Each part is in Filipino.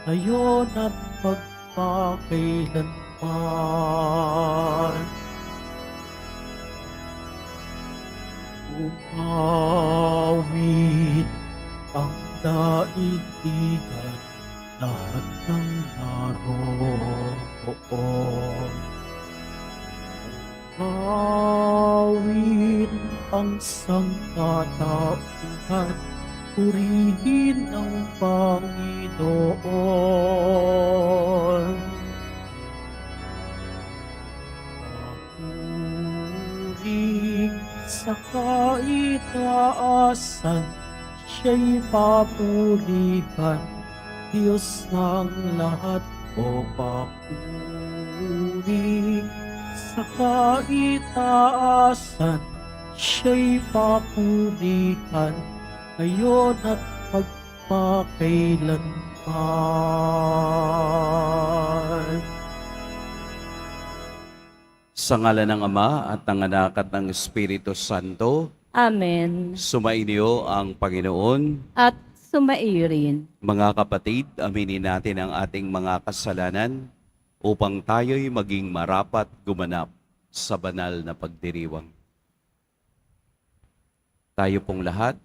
ngayon at magpakailanman. Umawit ang daigdigan, lahat ng naroon. Umawit ang sangkatauhan, purihin ang Panginoon. Papuri sa kaitaasan, siya'y papurihan, Diyos ng lahat. O papuri sa kaitaasan, siya'y papurihan, ngayon at magpakailanman. Sa ngalan ng Ama at ng Anak at ng Espiritu Santo, Amen. sumainyo ang Panginoon. At sumaiyo rin. Mga kapatid, aminin natin ang ating mga kasalanan upang tayo'y maging marapat gumanap sa banal na pagdiriwang. Tayo pong lahat,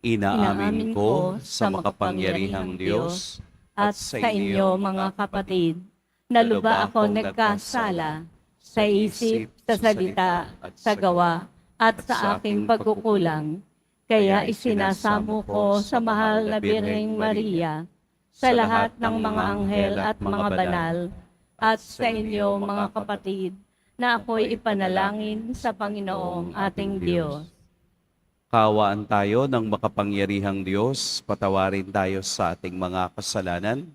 inaamin ko sa makapangyarihang Diyos At sa inyo, mga kapatid, na lubha ako nagkasala sa isip, sa salita, sa gawa, at sa aking pagkukulang. Kaya isinasamo ko sa mahal na Birheng Maria, sa lahat ng mga anghel at mga banal, at sa inyo, mga kapatid, na ako'y ipanalangin sa Panginoong ating Diyos. Kaawaan tayo ng makapangyarihang Diyos, patawarin tayo sa ating mga kasalanan,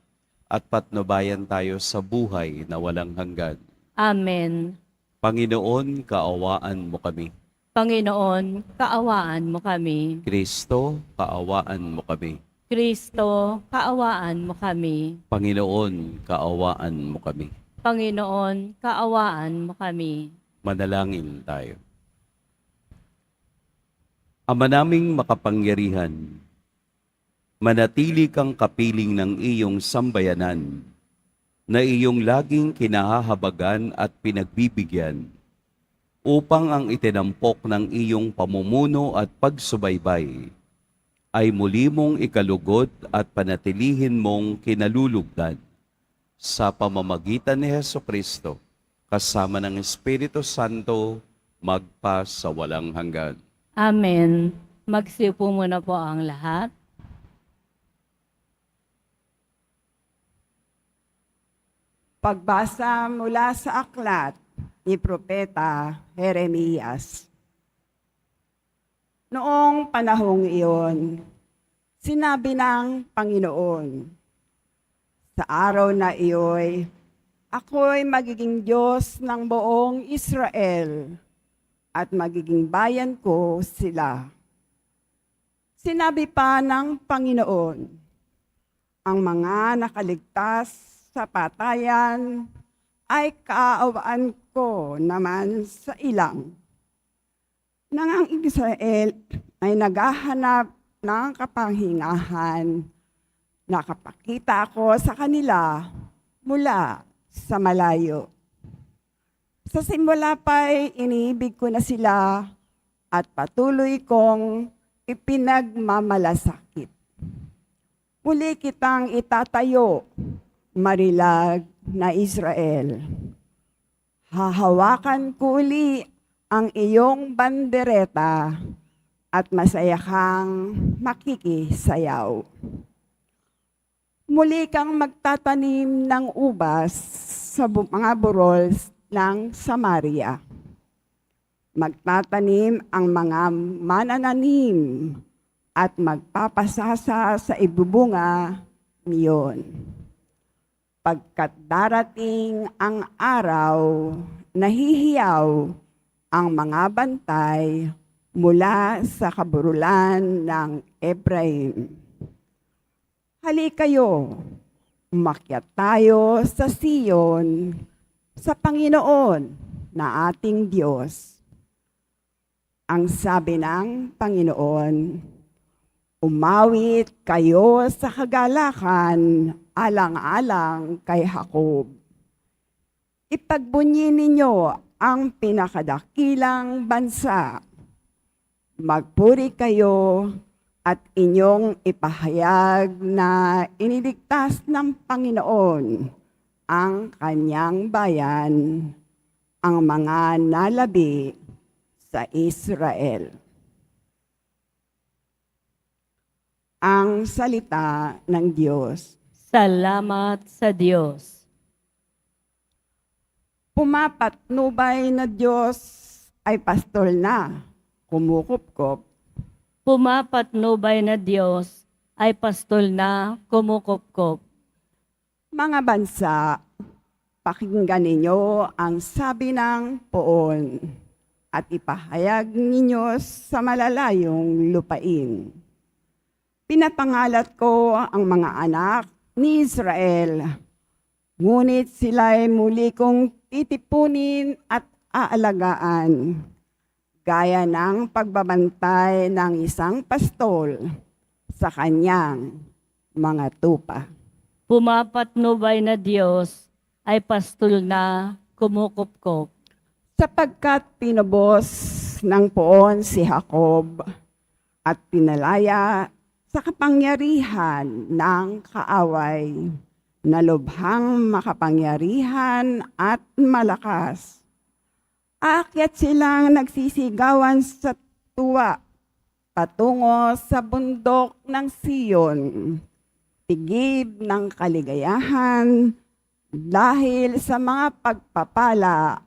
at patnubayan tayo sa buhay na walang hanggan. Amen. Panginoon, kaawaan mo kami. Panginoon, kaawaan mo kami. Kristo, kaawaan mo kami. Kristo, kaawaan mo kami. Panginoon, kaawaan mo kami. Panginoon, kaawaan mo kami. Manalangin tayo. Ama naming makapangyarihan, manatili kang kapiling ng iyong sambayanan, na iyong laging kinahahabagan at pinagbibigyan, upang ang itinampok ng iyong pamumuno at pagsubaybay ay muli mong ikalugod at panatilihin mong kinalulugdan sa pamamagitan ni Hesukristo, kasama ng Espiritu Santo, magpa sa walang hanggan. Amen. Magsiupo muna po ang lahat. Pagbasa mula sa aklat ni Propeta Jeremias. Noong panahong iyon, sinabi ng Panginoon, sa araw na iyo'y, ako'y magiging Diyos ng buong Israel at magiging bayan ko sila. Sinabi pa ng Panginoon, ang mga nakaligtas sa patayan ay kaawaan ko naman sa ilang. Nang ang Israel ay naghahanap ng kapangyarihan, nakapakita ako sa kanila mula sa malayo. Sa simula pa'y iniibig ko na sila at patuloy kong ipinagmamalasakit. Muli kitang itatayo, marilag na Israel. Hahawakan ko uli ang iyong bandereta at masaya kang makikisayaw. Muli kang magtatanim ng ubas sa mga burol ng Samaria. Magtatanim ang mga manananim at magpapasasa sa ibubunga niyon. Pagkat darating ang araw, nahihiyaw ang mga bantay mula sa kaburulan ng Ephraim. Halikayo, umakyat tayo sa Sion, sa Panginoon na ating Diyos. Ang sabi ng Panginoon, Umawit kayo sa kagalakan alang-alang kay Jacob. Ipagbunyi ninyo ang pinakadakilang bansa. Magpuri kayo at inyong ipahayag na iniligtas ng Panginoon ang kanyang bayan, ang mga nalabi sa Israel. Ang salita ng Diyos. Salamat sa Diyos. Pumapatnubay na Diyos ay pastol na, kumukupkop. Pumapatnubay na Diyos ay pastol na kumukupkop. Mga bansa, pakinggan ninyo ang sabi ng poon at ipahayag ninyo sa malalayong lupain. Pinapangalat ko ang mga anak ni Israel, ngunit sila'y muli kong titipunin at aalagaan, gaya ng pagbabantay ng isang pastol sa kanyang mga tupa. Pumapatnubay na Diyos ay pastol na kumukupkop. Sapagkat pinubos ng poon si Jacob at pinalaya sa kapangyarihan ng kaaway, na lubhang makapangyarihan at malakas. Aakyat silang nagsisigawan sa tuwa, patungo sa bundok ng Siyon, tigib ng kaligayahan dahil sa mga pagpapala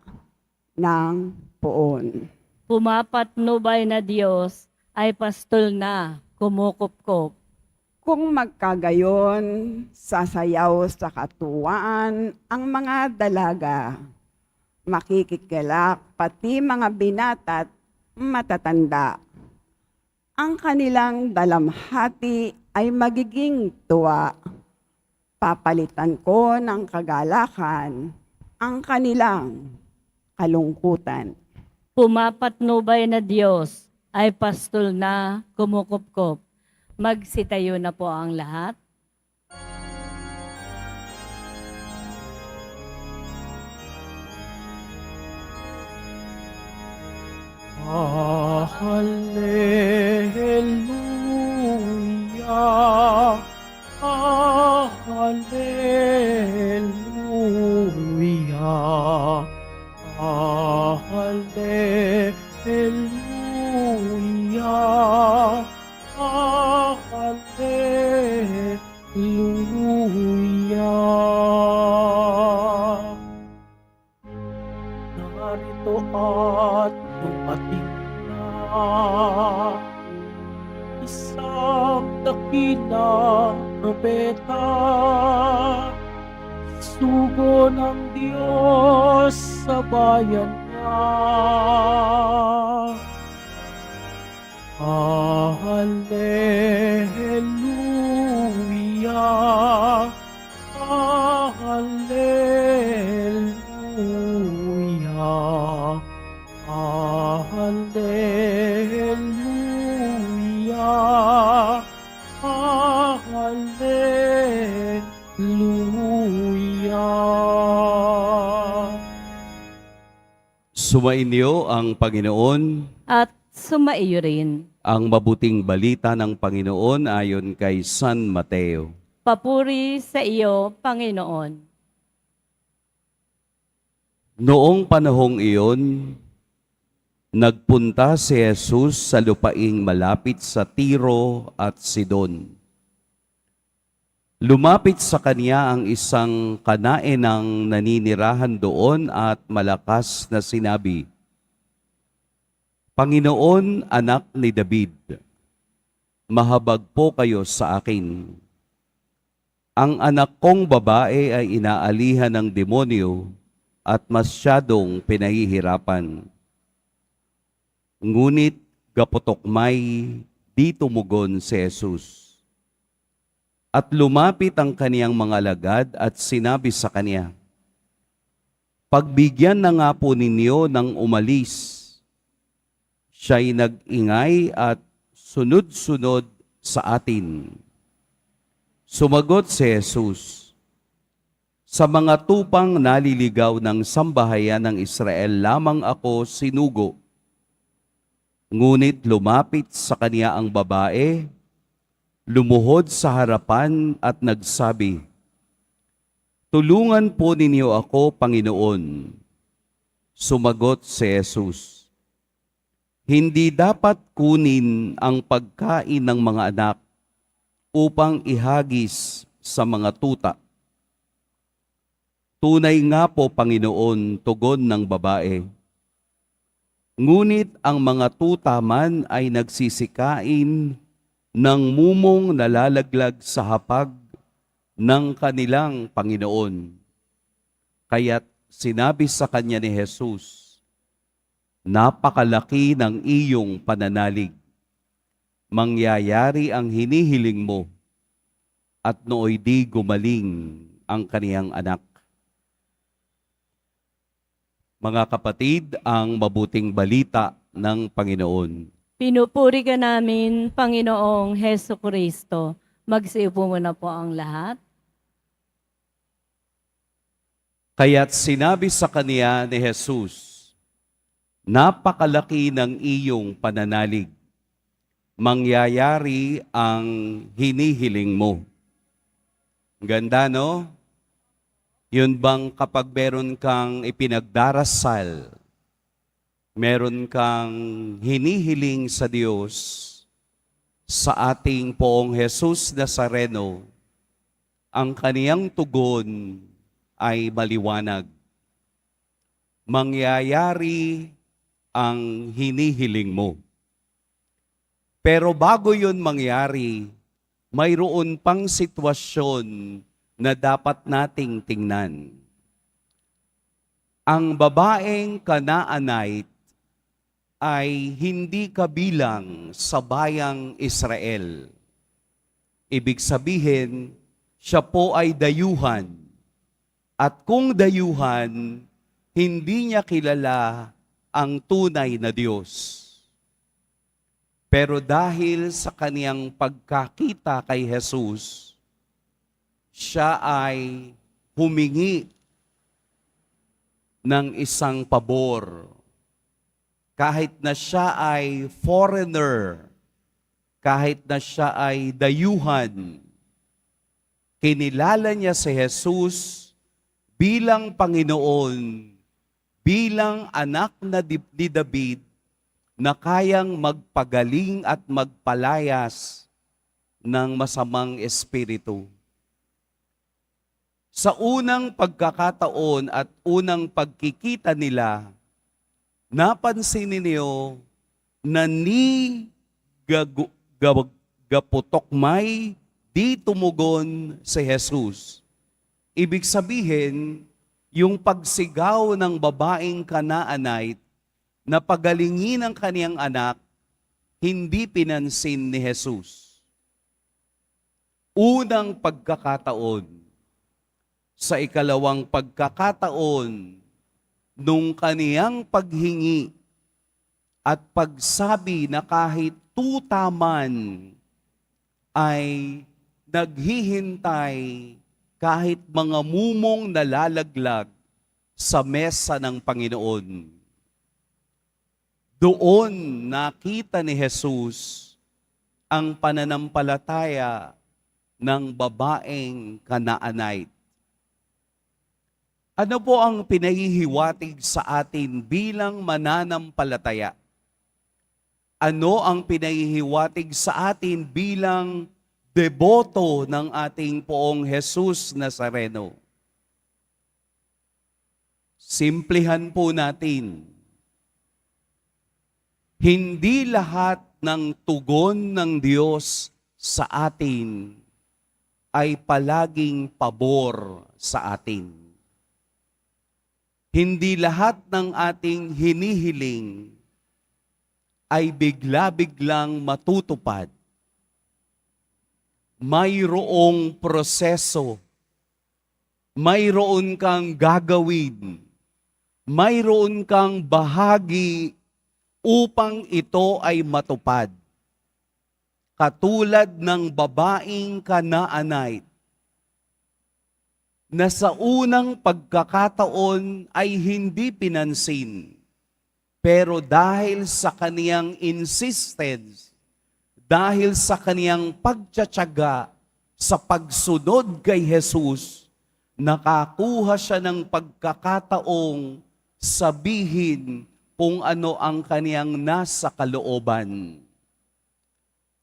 ng poon. Pumapatnubay na Diyos ay pastol na kumukupkop. Kung magkagayon, sasayaw sa katuwaan ang mga dalaga, makikikilak pati mga binata't matatanda. Ang kanilang dalamhati ay magiging tuwa. Papalitan ko ng kagalakan ang kanilang kalungkutan. Pumapatnubay na Diyos ay pastol na kumukupkop. Magsitayo na po ang lahat. Hallelujah, hallelujah, hallelujah, hallelujah. Narito at dumating na isang dakilang propeta, sugo ng Diyos sa bayan niya. Hallelujah, hallelujah, hallelujah, hallelujah. Sumainyo ang Panginoon, At sumaiyo rin. ang mabuting balita ng Panginoon ayon kay San Mateo. Papuri sa iyo, Panginoon. Noong panahong iyon, nagpunta si Jesus sa lupaing malapit sa Tiro at Sidon. Lumapit sa kanya ang isang kanaenang naninirahan doon at malakas na sinabi, Panginoon, anak ni David, mahabag po kayo sa akin. Ang anak kong babae ay inaalihan ng demonyo at masyadong pinahihirapan. Ngunit gapotokmay di tumugon si Jesus. At lumapit ang kaniyang mga alagad at sinabi sa kanya, Pagbigyan na nga po ninyo ng umalis. Siya'y nag-ingay at sunod-sunod sa atin. Sumagot si Jesus, sa mga tupang naliligaw ng sambahayan ng Israel lamang ako sinugo. Ngunit lumapit sa kaniya ang babae, lumuhod sa harapan at nagsabi, tulungan po ninyo ako, Panginoon. Sumagot si Jesus, hindi dapat kunin ang pagkain ng mga anak upang ihagis sa mga tuta. Tunay nga po, Panginoon, tugon ng babae. Ngunit ang mga tuta man ay nagsisikain ng mumong nalalaglag sa hapag ng kanilang Panginoon. Kaya't sinabi sa kanya ni Jesus, napakalaki ng iyong pananalig. Mangyayari ang hinihiling mo, at nooy di gumaling ang kaniyang anak. Mga kapatid, ang mabuting balita ng Panginoon. Pinupuri ka namin, Panginoong Heso Kristo. Magsiupo muna po ang lahat. Kaya't sinabi sa kaniya ni Jesus, napakalaki ng iyong pananalig. Mangyayari ang hinihiling mo. Ganda, no? Yun bang kapag meron kang ipinagdarasal, meron kang hinihiling sa Diyos, sa ating Poong Jesus Nazareno, ang kaniyang tugon ay maliwanag. Mangyayari ang hinihiling mo. Pero bago yun mangyari, mayroon pang sitwasyon na dapat nating tingnan. Ang babaeng Kanaanite ay hindi kabilang sa bayang Israel. Ibig sabihin, siya po ay dayuhan. At kung dayuhan, hindi niya kilala ang tunay na Diyos. Pero dahil sa kaniyang pagkakita kay Jesus, siya ay humingi ng isang pabor. Kahit na siya ay foreigner, kahit na siya ay dayuhan, kinilala niya si Jesus bilang Panginoon, bilang anak ni David, na kayang magpagaling at magpalayas ng masamang espiritu. Sa unang pagkakataon at unang pagkikita nila, napansin ninyo na ni gaputokmay di tumugon si Jesus. Ibig sabihin, yung pagsigaw ng babaeng Kanaanite na pagalingin ang kaniyang anak, hindi pinansin ni Jesus. Unang pagkakataon, sa ikalawang pagkakataon, nung kaniyang paghingi at pagsabi na kahit tuta man ay naghihintay kahit mga mumong nalalaglag sa mesa ng Panginoon. Doon nakita ni Jesus ang pananampalataya ng babaeng Kanaanite. Ano po ang pinahihiwatig sa atin bilang mananampalataya? Ano ang pinahihiwatig sa atin bilang deboto ng ating Poong Jesus Nazareno? Simplihan po natin. Hindi lahat ng tugon ng Diyos sa atin ay palaging pabor sa atin. Hindi lahat ng ating hinihiling ay bigla-biglang matutupad. Mayroong proseso, mayroon kang gagawin, mayroon kang bahagi upang ito ay matupad. katulad ng babaeng Kanaanite na sa unang pagkakataon ay hindi pinansin. Pero dahil sa kaniyang insistence, dahil sa kaniyang pagtsatsaga sa pagsunod kay Jesus, nakakuha siya ng pagkakataong sabihin kung ano ang kaniyang nasa kalooban.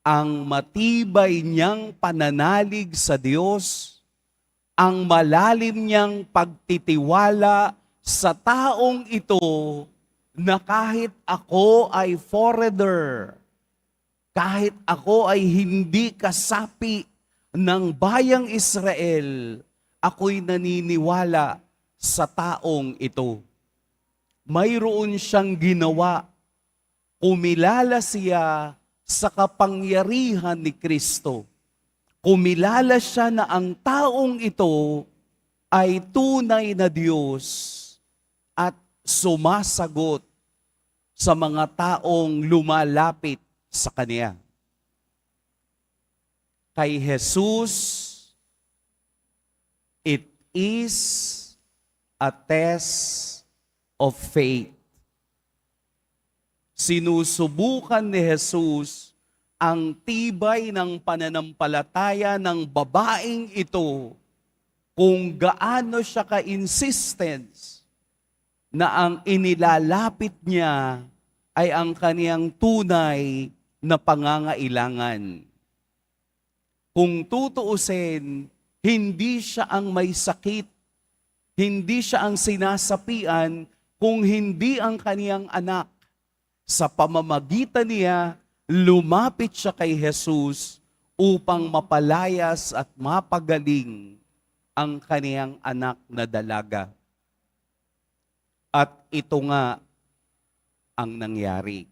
Ang matibay niyang pananalig sa Diyos, ang malalim niyang pagtitiwala sa taong ito na kahit ako ay foreigner, kahit ako ay hindi kasapi ng bayang Israel, ako'y naniniwala sa taong ito. Mayroon siyang ginawa. Kumilala siya sa kapangyarihan ni Kristo. Kumilala siya na ang taong ito ay tunay na Diyos at sumasagot sa mga taong lumalapit sa Kanya. Kay Jesus, it is a test of faith. Sinusubukan ni Jesus ang tibay ng pananampalataya ng babaeng ito kung gaano siya ka-insistent na ang inilalapit niya ay ang kaniyang tunay na pangangailangan. Kung tutuusin, hindi siya ang may sakit, hindi siya ang sinasapian, kung hindi ang kaniyang anak. Sa pamamagitan niya, lumapit siya kay Jesus upang mapalayas at mapagaling ang kaniyang anak na dalaga. At ito nga ang nangyari.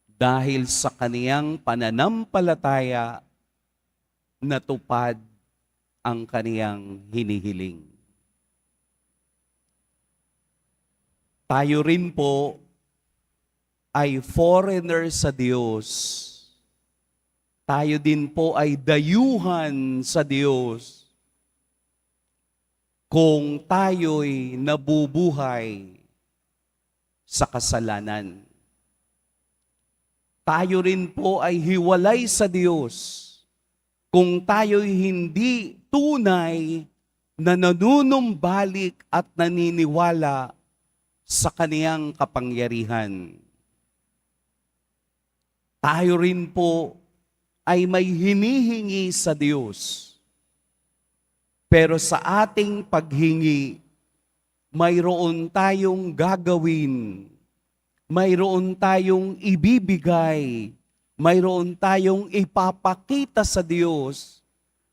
Dahil sa kaniyang pananampalataya, natupad ang kaniyang hinihiling. Tayo rin po ay foreigner sa Diyos. Tayo din po ay dayuhan sa Diyos kung tayo'y nabubuhay sa kasalanan. Tayo rin po ay hiwalay sa Diyos kung tayo'y hindi tunay na nanunumbalik at naniniwala sa kaniyang kapangyarihan. Tayo rin po ay may hinihingi sa Diyos. Pero sa ating paghingi, mayroon tayong gagawin, mayroon tayong ibibigay, mayroon tayong ipapakita sa Diyos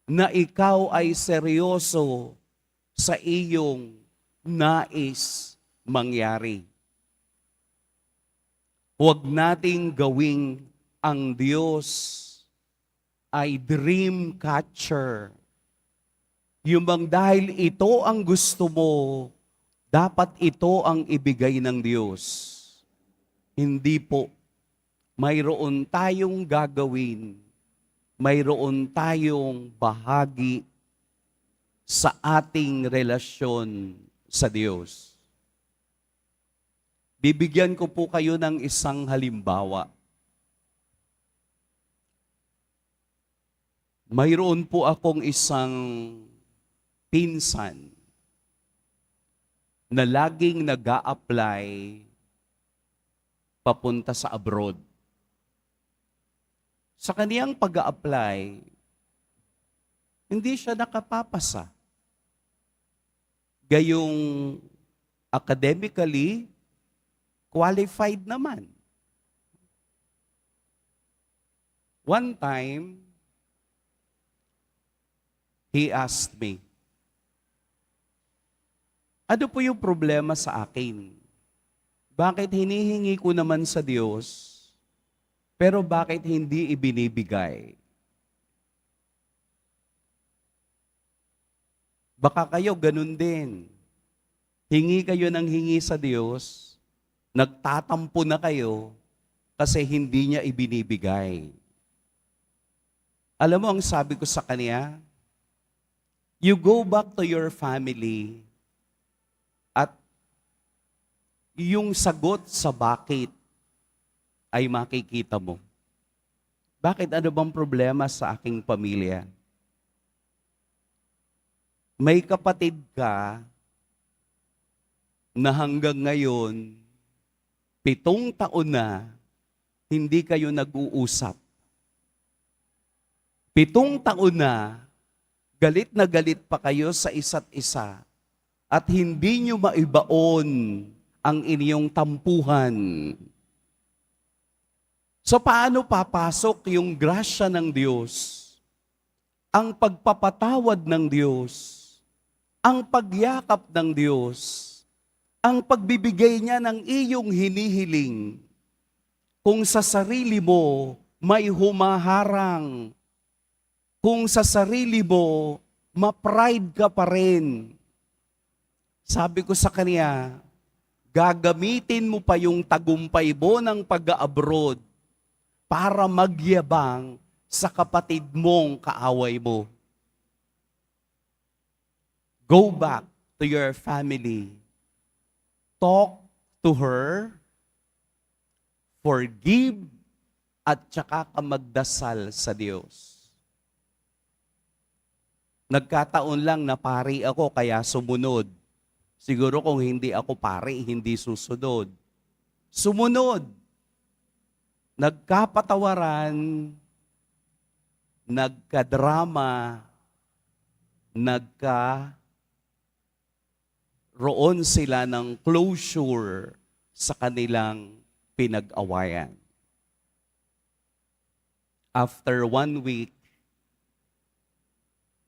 na ikaw ay seryoso sa iyong nais mangyari. Huwag nating gawing ang Diyos ay dream catcher. Yung bang dahil ito ang gusto mo, dapat ito ang ibigay ng Diyos. Hindi po. Mayroon tayong gagawin. Mayroon tayong bahagi sa ating relasyon sa Diyos. Bibigyan ko po kayo ng isang halimbawa. Mayroon po akong isang pinsan na laging nag-a-apply papunta sa abroad. Sa kaniyang pag-a-apply, hindi siya nakapapasa. Gayong academically, qualified naman. One time, he asked me, ano po yung problema sa akin? Bakit hinihingi ko naman sa Diyos, pero bakit hindi ibinibigay? Baka kayo ganun din. Hingi kayo ng hingi sa Diyos, nagtatampo na kayo kasi hindi niya ibinibigay. Alam mo ang sabi ko sa kanya, you go back to your family at yung sagot sa bakit ay makikita mo. Bakit? Ano bang problema sa aking pamilya? May kapatid ka na hanggang ngayon, 7 taon na, hindi kayo nag-uusap. 7 taon na galit pa kayo sa isa't isa at hindi nyo maibaon ang inyong tampuhan. So paano papasok yung grasya ng Diyos? Ang pagpapatawad ng Diyos, ang pagyakap ng Diyos, ang pagbibigay niya ng iyong hinihiling. Kung sa sarili mo may humaharang, kung sa sarili mo ma-pride ka pa rin, sabi ko sa kanya, gagamitin mo pa yung tagumpay mo ng pag-abroad para magyabang sa kapatid mong kaaway mo. Go back to your family. Talk to her. Forgive at saka ka magdasal sa Diyos. Nagkataon lang na pari ako kaya sumunod. Siguro kung hindi ako pari, hindi susunod. Sumunod. Nagkapatawaran, nagkadrama, roon sila ng closure sa kanilang pinag-awayan. After 1 week,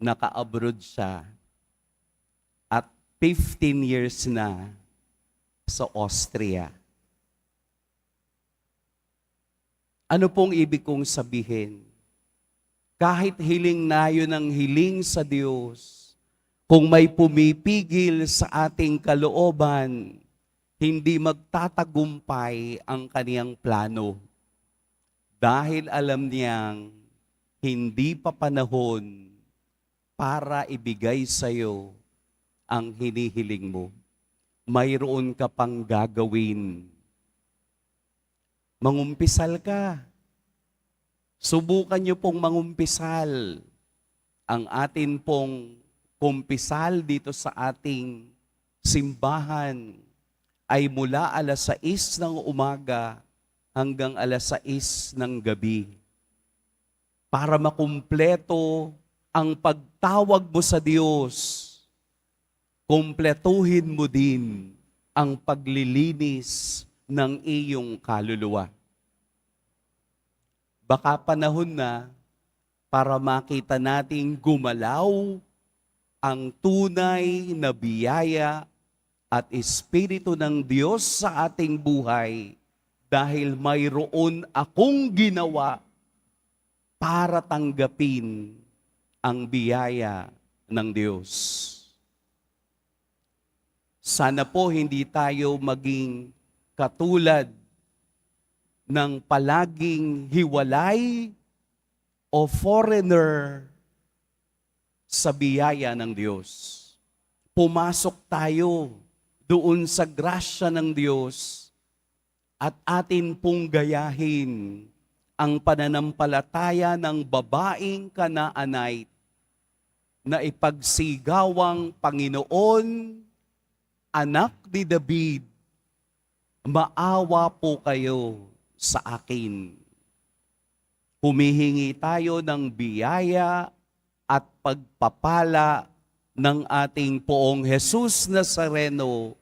naka-abroad siya at 15 years na sa Austria. Ano pong ibig kong sabihin? Kahit hiling nayo ng hiling sa Diyos, kung may pumipigil sa ating kalooban, hindi magtatagumpay ang kaniyang plano. Dahil alam niyang hindi pa panahon para ibigay sa iyo ang hinihiling mo. Mayroon ka pang gagawin. Mangumpisal ka. Subukan niyo pong mangumpisal. Ang atin pong kumpisal dito sa ating simbahan ay mula 6:00 ng umaga hanggang 6:00 ng gabi. Para makumpleto ang pagtawag mo sa Diyos, kumpletuhin mo din ang paglilinis ng iyong kaluluwa. Baka panahon na para makita nating gumalaw ang tunay na biyaya at Espiritu ng Diyos sa ating buhay dahil mayroon akong ginawa para tanggapin ang biyaya ng Diyos. Sana po hindi tayo maging katulad ng palaging hiwalay o foreigner sa biyaya ng Diyos. Pumasok tayo doon sa grasya ng Diyos at atin pong gayahin ang pananampalataya ng babaeng Kanaanite na ipagsigawang Panginoon, anak ni David, maawa po kayo sa akin. Humihingi tayo ng biyaya at pagpapala ng ating Poong Jesus Nazareno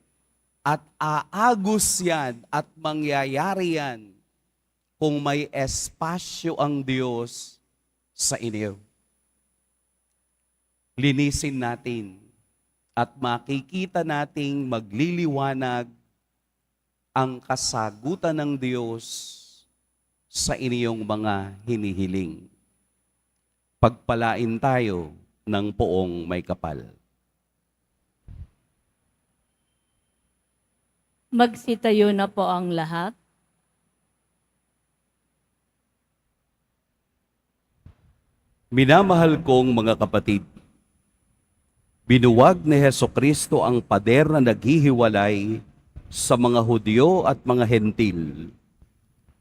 at aagos yan at mangyayari yan kung may espasyo ang Diyos sa inyo. Linisin natin at makikita nating magliliwanag ang kasagutan ng Diyos sa inyong mga hinihiling. Pagpalain tayo ng Poong may kapal. Magsitayo na po ang lahat. Minamahal kong mga kapatid, binuwag ni Hesukristo ang pader na naghihiwalay sa mga Hudyo at mga Hentil.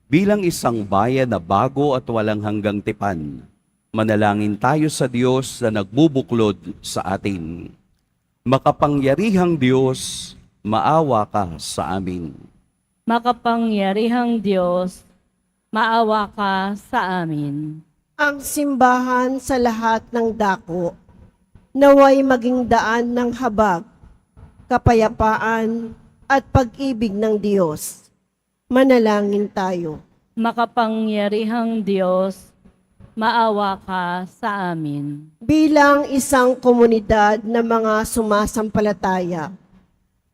Bilang isang bayan na bago at walang hanggang tipan, manalangin tayo sa Diyos na nagbubuklod sa atin. Makapangyarihang Diyos, maawa ka sa amin. Makapangyarihang Diyos, maawa ka sa amin. Ang simbahan sa lahat ng dako, naway maging daan ng habag, kapayapaan at pag-ibig ng Diyos. Manalangin tayo. Makapangyarihang Diyos, maawa ka sa amin. Bilang isang komunidad na mga sumasampalataya,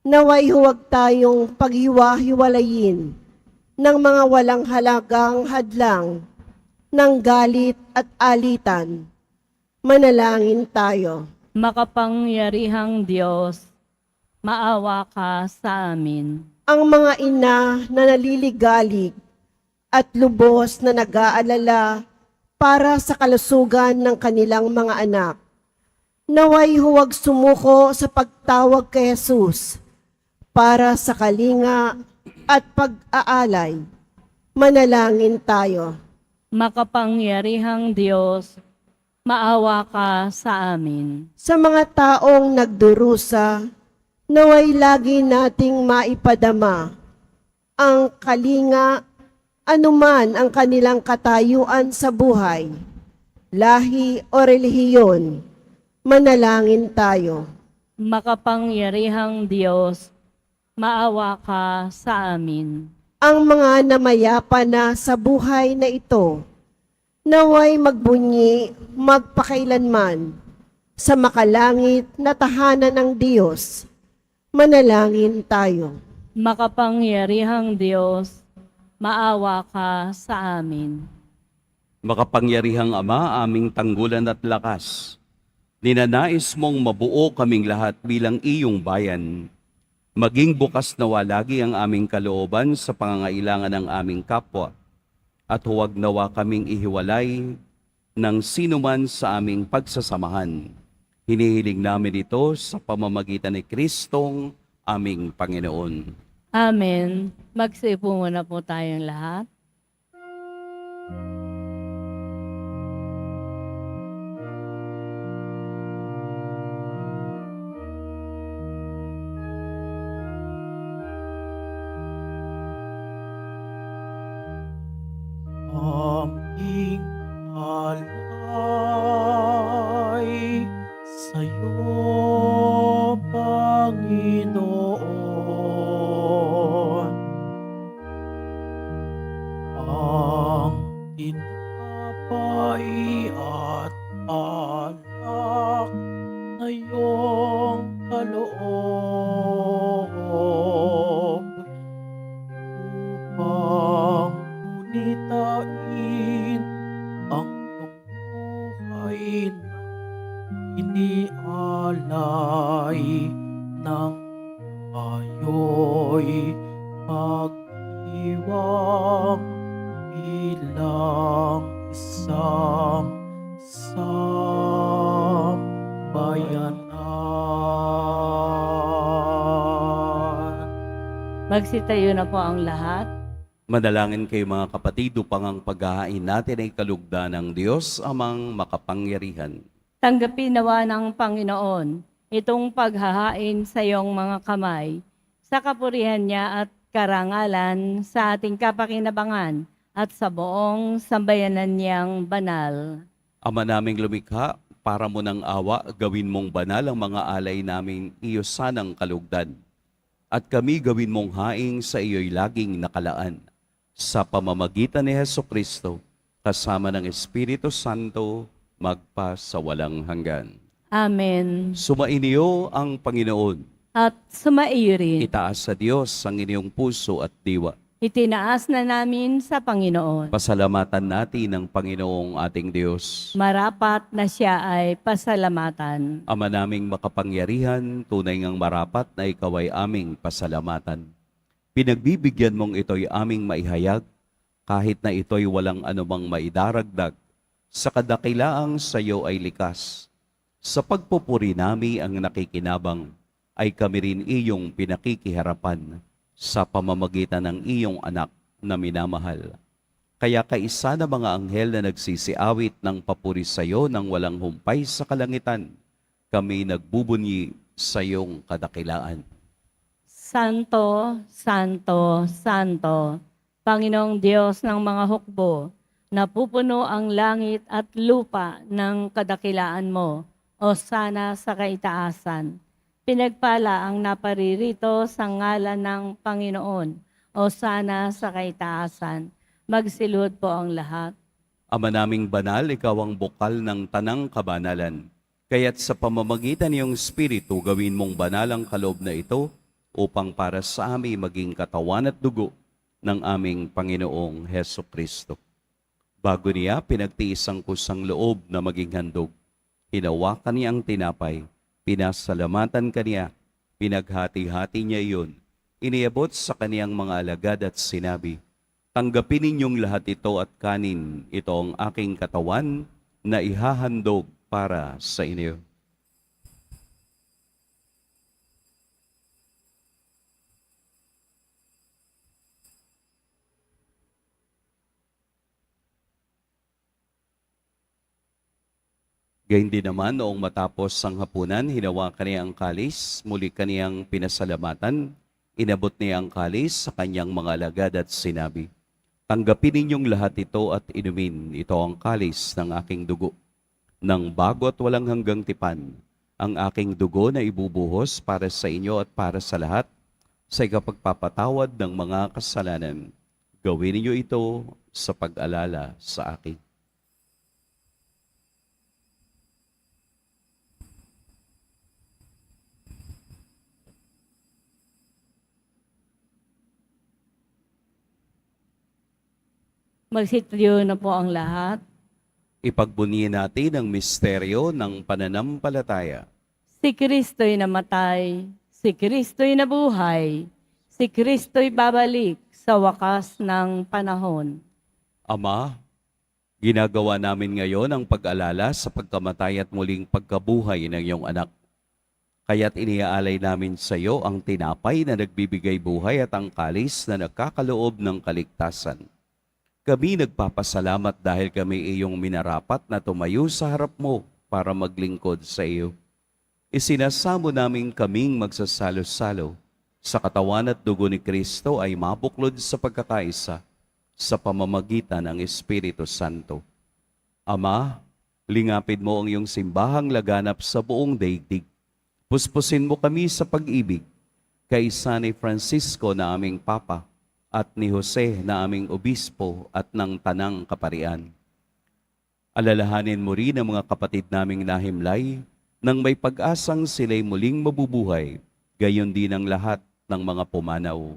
naway huwag tayong paghiwa-hiwalayin ng mga walang halagang hadlang ng galit at alitan. Manalangin tayo. Makapangyarihang Diyos, maawa ka sa amin. Ang mga ina na naliligalig at lubos na nag-aalala para sa kalusugan ng kanilang mga anak, naway huwag sumuko sa pagtawag kay Jesus para sa kalinga at pag-aalay. Manalangin tayo. Makapangyarihang Diyos, maawa ka sa amin. Sa mga taong nagdurusa, naway lagi nating maipadama ang kalinga anuman ang kanilang katayuan sa buhay, lahi o relihiyon. Manalangin tayo. Makapangyarihang Diyos, maawa ka sa amin. Ang mga namayapa na sa buhay na ito, naway magbunyi magpakailanman sa makalangit na tahanan ng Diyos. Manalangin tayo. Makapangyarihang Diyos, maawa ka sa amin. Makapangyarihang Ama, aming tanggulan at lakas, ninanais mong mabuo kaming lahat bilang iyong bayan. Maging bukas nawa lagi ang aming kalooban sa pangangailangan ng aming kapwa, at huwag nawa kaming ihiwalay ng sinuman sa aming pagsasamahan. Hinihiling namin ito sa pamamagitan ni Kristong aming Panginoon. Amen. Magsipo muna po tayong lahat. aming alay sa'yo, Panginoon. Ang tinapay at alak na iyong kaloob upang unitain ang iyong buhay na inialay ng ayo'y magdiwang bilang isang sambayanan. Magsitayo na po ang lahat. Manalangin kayo mga kapatid upang ang paghahain natin ay kalugdan ng Diyos amang makapangyarihan. Tanggapin nawa ng Panginoon itong paghahain sa iyong mga kamay, sa kapurihan niya at karangalan sa ating kapakinabangan at sa buong sambayanan niyang banal. Ama naming lumikha, para mo ng awa, gawin mong banal ang mga alay namin iyo sanang kalugdan. At kami gawin mong haing sa iyo'y laging nakalaan. Sa pamamagitan ni Hesukristo, kasama ng Espiritu Santo, magpa sa walang hanggan. Amen. Sumainiyo ang Panginoon. At sumaiyo rin. Itaas sa Diyos ang inyong puso at diwa. Itinaas na namin sa Panginoon. Pasalamatan natin ang Panginoong ating Diyos. Marapat na siya ay pasalamatan. Ama naming makapangyarihan, tunay ngang marapat na ikaw ay aming pasalamatan. Pinagbibigyan mong ito'y aming maihayag, kahit na ito'y walang anumang maidaragdag sa kadakilaang sa iyo ay likas. Sa pagpupuri nami ang nakikinabang, ay kami rin iyong pinakikiharapan sa pamamagitan ng iyong anak na minamahal. Kaya kaisa na mga anghel na nagsisiawit ng papuri sa iyo nang walang humpay sa kalangitan, kami nagbubunyi sa iyong kadakilaan. Santo, Santo, Santo, Panginoong Diyos ng mga hukbo, napupuno ang langit at lupa ng kadakilaan mo, o sana sa kaitaasan. Pinagpala ang naparirito sa ngalan ng Panginoon, o sana sa kaitaasan. Magsilod po ang lahat. Ama naming banal, ikaw ang bukal ng tanang kabanalan. Kaya't sa pamamagitan ng Espiritu, gawin mong banal ang kaloob na ito upang para sa amin maging katawan at dugo ng aming Panginoong Heso Kristo. Bago niya pinagtiis ang kusang loob na maging handog, hinawakan niya ang tinapay, pinasalamatan kaniya, pinaghati-hati niya iyon, iniabot sa kaniyang mga alagad at sinabi, tanggapin ninyong lahat ito at kanin, ito ang aking katawan na ihahandog para sa inyo. Gayun din naman, noong matapos ang hapunan, hinawakan niya ang kalis, muli kaniyang pinasalamatan, inabot niya ang kalis sa kanyang mga alagad at sinabi, tanggapin ninyong lahat ito at inumin, ito ang kalis ng aking dugo, ng bago at walang hanggang tipan, ang aking dugo na ibubuhos para sa inyo at para sa lahat, sa ikapagpapatawad ng mga kasalanan. Gawin niyo ito sa pag-alala sa akin. Magsitayo na po ang lahat. Ipagbunyi natin ang misteryo ng pananampalataya. Si Kristo'y namatay, si Kristo'y nabuhay, si Kristo'y babalik sa wakas ng panahon. Ama, ginagawa namin ngayon ang pag-alala sa pagkamatay at muling pagkabuhay ng iyong anak. Kaya't iniaalay namin sa iyo ang tinapay na nagbibigay buhay at ang kalis na nagkakaloob ng kaligtasan. Kami nagpapasalamat dahil kami iyong minarapat na tumayo sa harap mo para maglingkod sa iyo. Isinasamo namin kaming magsasalo-salo sa katawan at dugo ni Kristo ay mabuklod sa pagkakaisa sa pamamagitan ng Espiritu Santo. Ama, lingapin mo ang iyong simbahang laganap sa buong daigdig. Puspusin mo kami sa pag-ibig, kaisa ni Francisco na aming Papa, at ni Jose na aming obispo at ng tanang kaparian. Alalahanin mo rin ang mga kapatid naming nahimlay nang may pag-asang sila'y muling mabubuhay, gayon din ang lahat ng mga pumanaw.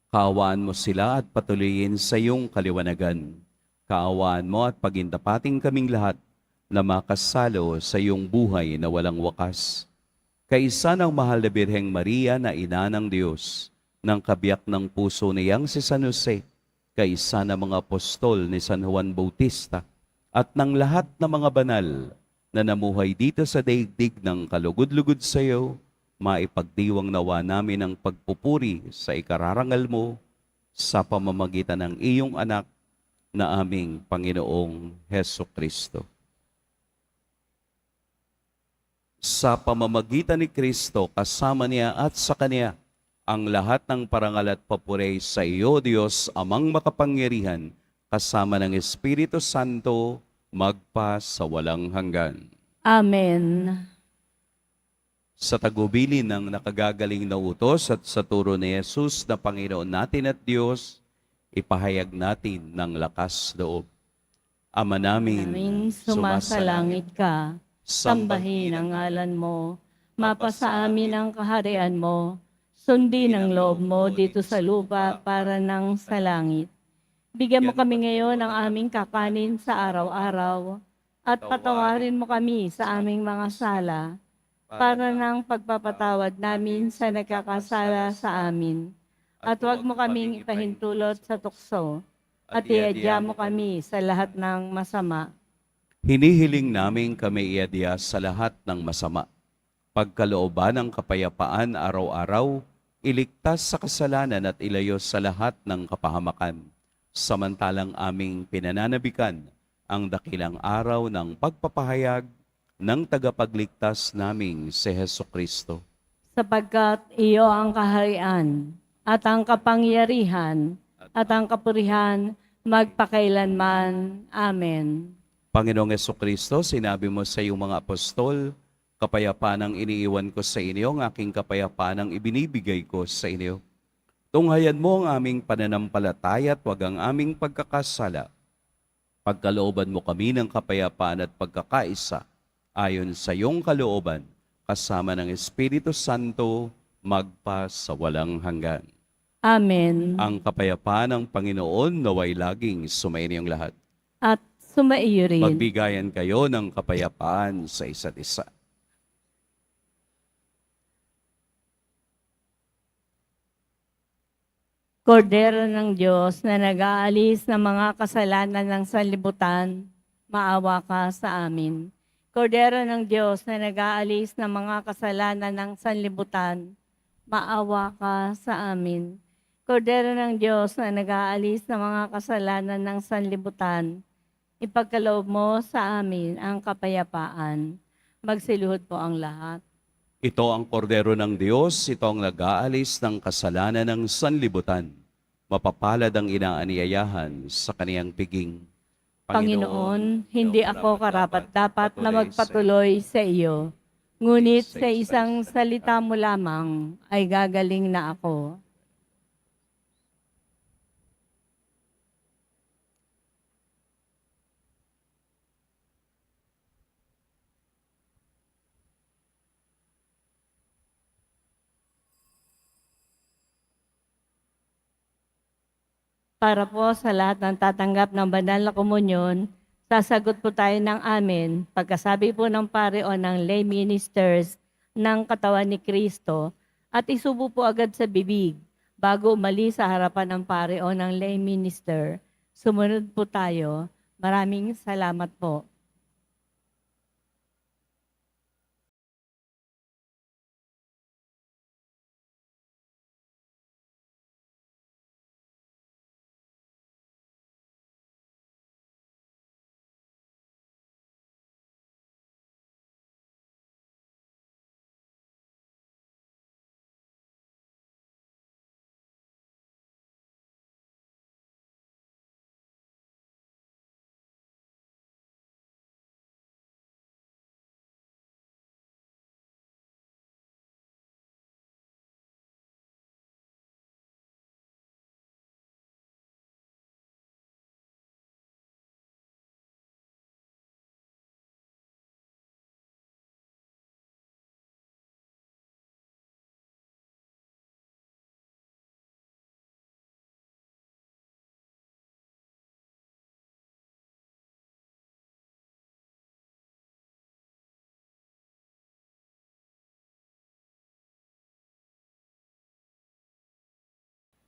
Kaawaan mo sila at patuloyin sa iyong kaliwanagan. Kaawaan mo at pagintapating kaming lahat na makasalo sa iyong buhay na walang wakas. Kaisa ng mahal na Birheng Maria na ina ng Diyos, ng kabiyak ng puso niyang si San Jose, kaisa ng mga apostol ni San Juan Bautista, at ng lahat ng mga banal na namuhay dito sa daigdig ng kalugod-lugod sa iyo, maipagdiwang nawa namin ang pagpupuri sa ikararangal mo sa pamamagitan ng iyong anak na aming Panginoong Heso Kristo. Sa pamamagitan ni Kristo, kasama niya at sa Kanya, ang lahat ng parangal at papuri sa iyo, Diyos, Amang makapangyarihan, kasama ng Espiritu Santo, magpa sa walang hanggan. Amen. Sa tagubilin ng nakagagaling na utos at sa turo ni Jesus na Panginoon natin at Diyos, ipahayag natin ng lakas loob. Ama namin, Aming sumasalangit ka, sambahin ang ngalan mo, mapasa amin ang kaharian mo, sundin ang loob mo dito sa lupa para nang sa langit. Bigyan mo kami ngayon ng aming kakanin sa araw-araw, at patawarin mo kami sa aming mga sala, para nang pagpapatawad namin sa nagkakasala sa amin. At huwag mo kaming ipahintulot sa tukso, at iadya mo kami sa lahat ng masama. Hinihiling namin kami iadya sa lahat ng masama. Pagkalooban ng kapayapaan araw-araw, iligtas sa kasalanan at ilayo sa lahat ng kapahamakan. Samantalang aming pinananabikan ang dakilang araw ng pagpapahayag ng tagapagligtas naming si Hesukristo. Sapagkat iyo ang kaharian at ang kapangyarihan at ang kapurihan magpakailanman. Amen. Panginoong Hesukristo, sinabi mo sa iyong mga apostol, kapayapaan ang iniiwan ko sa inyo, ang aking kapayapaan ang ibinibigay ko sa inyo. Tunghayan mo ang aming pananampalataya at huwag ang aming pagkakasala. Pagkalooban mo kami ng kapayapaan at pagkakaisa, ayon sa iyong kalooban, kasama ng Espiritu Santo, magpa sa walang hanggan. Amen. Ang kapayapaan ng Panginoon naway laging sumainiyong lahat. At sumaiyo rin. Magbigayan kayo ng kapayapaan sa isa't isa. Kordero ng Diyos na nag-aalis ng mga kasalanan ng sanlibutan, maawa ka sa amin. Kordero ng Diyos na nag-aalis ng mga kasalanan ng sanlibutan, maawa ka sa amin. Kordero ng Diyos na nag-aalis ng mga kasalanan ng sanlibutan, ipagkaloob mo sa amin ang kapayapaan. Magsiluhod po ang lahat. Ito ang kordero ng Diyos, ito ang nag-aalis ng kasalanan ng sanlibutan. Mapapalad ang inaaniyayahan sa kaniyang piging. Panginoon, hindi ako karapat-dapat na magpatuloy sa iyo. Ngunit sa isang salita mo lamang ay gagaling na ako. Para po sa lahat ng tatanggap ng banal na komunyon, sasagot po tayo ng amen pagkasabi po ng pare o ng lay ministers ng katawan ni Kristo at isubo po agad sa bibig bago umalis sa harapan ng pare o ng lay minister. Sumunod po tayo. Maraming salamat po.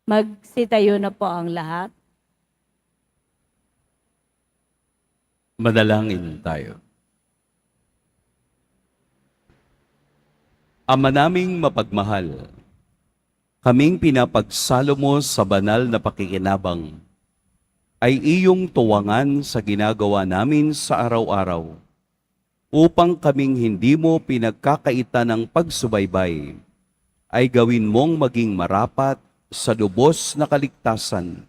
Magsitayo na po ang lahat. Manalangin tayo. Ama naming mapagmahal, kaming pinapagsalo mo sa banal na pakikinabang, ay iyong tuwangan sa ginagawa namin sa araw-araw, upang kaming hindi mo pinagkakaita ng pagsubaybay, ay gawin mong maging marapat sa lubos na kaligtasan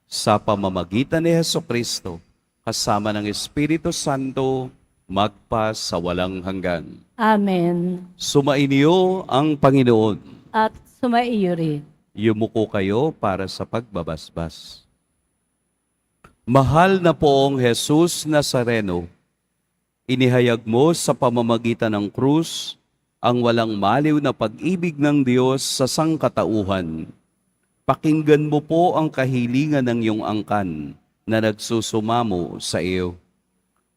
sa pamamagitan ni Hesukristo, kasama ng Espiritu Santo, magpa sa walang hanggan. Amen. Sumainyo ang Panginoon. At sumaiyo rin. Yumuko kayo para sa pagbabasbas. Mahal na poong Jesus Nazareno, inihayag mo sa pamamagitan ng krus ang walang maliw na pag-ibig ng Diyos sa sangkatauhan. Pakinggan mo po ang kahilingan ng iyong angkan na nagsusumamo sa iyo.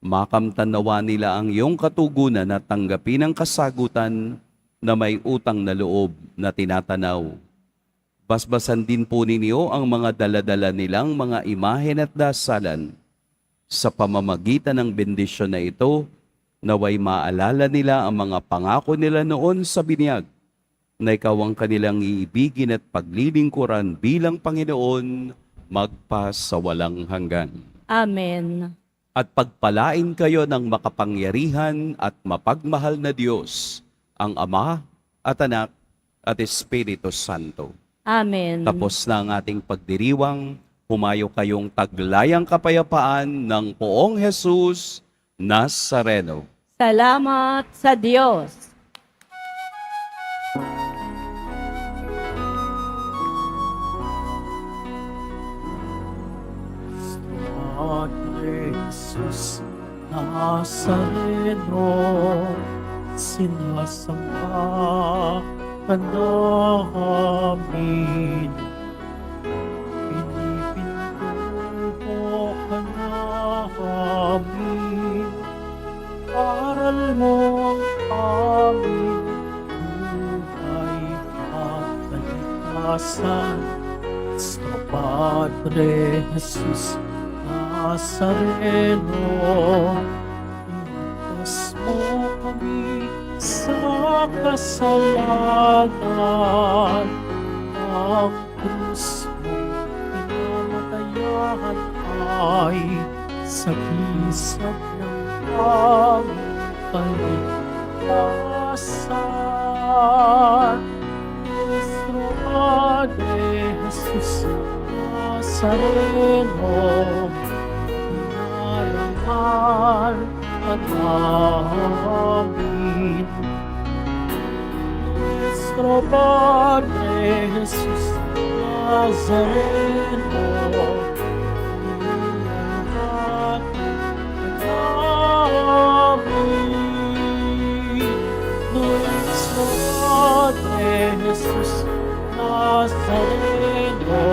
Makamtanawa nila ang iyong katugunan at tanggapin ang kasagutan na may utang na loob na tinatanaw. Basbasan din po ninyo ang mga daladala nilang mga imahen at dasalan. Sa pamamagitan ng bendisyon na ito, naway maalala nila ang mga pangako nila noon sa binyag, na ikaw ang kanilang iibigin at paglilingkuran bilang Panginoon magpa sa walang hanggan. Amen. At pagpalain kayo ng makapangyarihan at mapagmahal na Diyos, ang Ama at Anak at Espiritu Santo. Amen. Tapos na ang ating pagdiriwang, humayo kayong taglayang kapayapaan ng Poong Jesus Nazareno. Salamat sa Diyos. Padre Jesus Nazareno, sinasamba ka namin. Pinipintuho ka namin. Aral mo ang aming buhay at kaligtasan. Sa Padre Jesus Nazareno, iligtas mo kami sa kasalanan. Ang krus mong pinamatayan ay sagisag ng kaligtasan. Nuestro Padre Jesus Nazareno, inarangal ka namin. Nuestro Padre Jesus Nazareno, inarangal ka namin. Nuestro Padre Jesus Nazareno,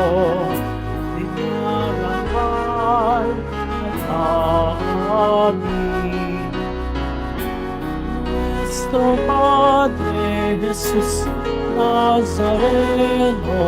inarangal ka namin. Nuestro Padre Jesus Nazareno,